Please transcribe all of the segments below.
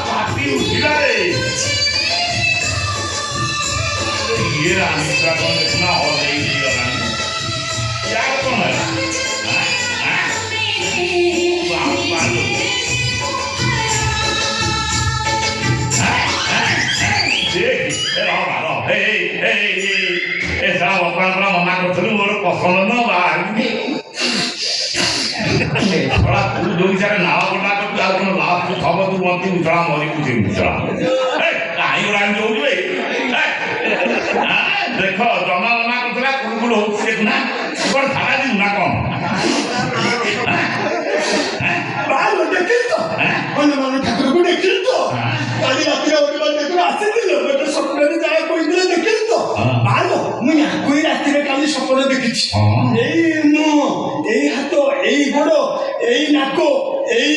party उठिला रे ये रानी का कौन इतना हो रही है यार कौन है मना कर मोर पसंद न बाहर जो हिसाब नाव बना कर लाभ खबर तू मत उछड़ा मरी कुछ उछड़ा कहीं उड़ान जो देख जमा मना करता कुड़ हो ना कौन सारा दिन ना कौन ठाकुर को देखिल तो काली रात स्वप्न जाए कोई देखिल तो बालो मुझे कोई रात काली स्वप्न देखी हाथ এই গোড় এই নাক এই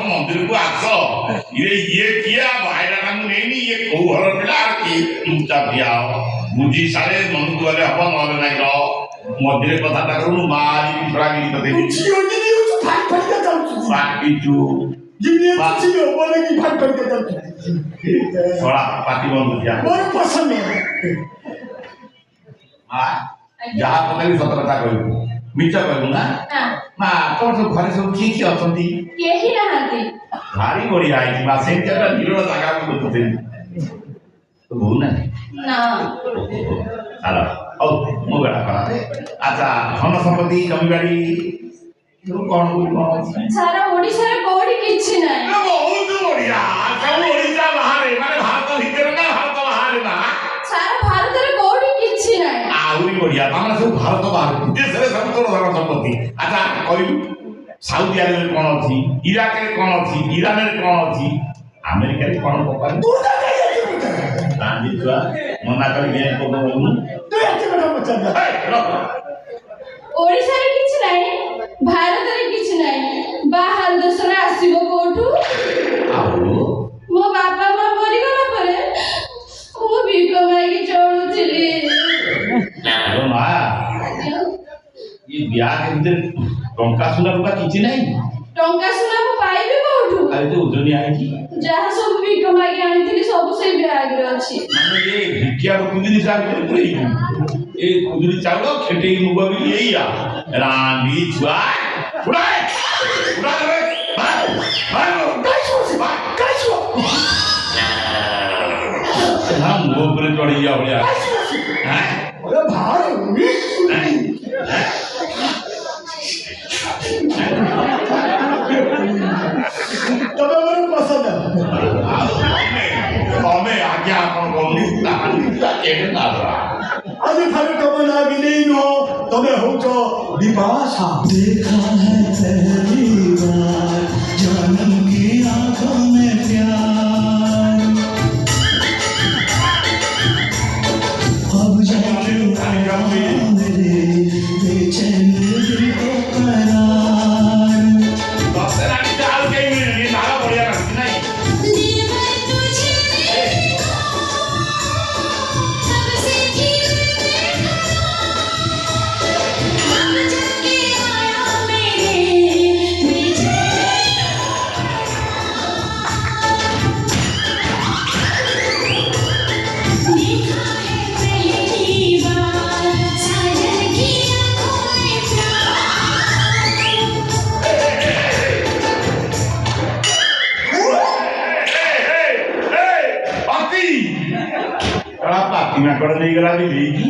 মন্দির কো আস ইয়ে কিয়া ভাইরা কামু নেইনি ইয়ে কৌ ঘর পিলা আর কি চুপচাপ দিয়া বুঝি সারে মন দুয়ারে হব নহলে নাই র মন্দিরে কথাটা করু মারি পিছড়াগিরি তো দেখি কিছু पार्टी बंद पसंद जहाँ पकड़ी सत कथा कहू मिछ कहू ना ना तो घर सब किए किए अच्छा भारी बढ़िया से नील जगह को देखुते तो बहु ना चलो औ मो बेटा करा अच्छा धन संपत्ति जमी बाड़ी कौन सारा ओडिसा रे कोडी किछि नै बहुत बढ़िया सब ओडिसा बाहर माने भारत भीतर ना भारत बाहर ना सारा भारत रे कोडी किछि नै आउरी बढ़िया माने सब भारत बाहर देश रे सब तोर धन संपत्ति अच्छा कहू साउदी अरब रे कोन अछि इराक रे कोन अछि ईरान रे कोन अछि अमेरिका रे कोन पका तू जा गांधी जुआ मना कर गए को बोलू तू एते बड़ा बच्चा ओडिसा रे किछि नै भारत रे किछि नै बाहर देश रे आसीबो कोठू आउ मो बापा मां मरि गला परे मो बिको मागी चोळुथिली हेलो मा ये ब्याह के अंदर टंका सुना रुपा किछि नै टंका सुना मो पाइबे कोठू आइ तो उजनी आइ की जहा सब बिको मागी आनिथिली सब से ब्याग रे अछि माने ये भिकिया कुदिनी साग करे ए कुदिनी चावल खेटे मुग भी यही आ रानी छुआ उड़ाए उड़ा रे मार काइसो हम ऊपर चढ़ी जा भैया हैं अरे भाई तबे मेरे पसंद है हमें आज्ञा अपन बोलनी ना केने ना आज थारे तबे ना बिलेई नो तबे हो तो विपाशा देखा है पहली बार जानम की आंखों में प्यार अब जाने मेरे बेचैन दिल को करार बक्सरानी चाल के ये नारा बढ़िया रखती नहीं पाती में कर नहीं गला भी लेगी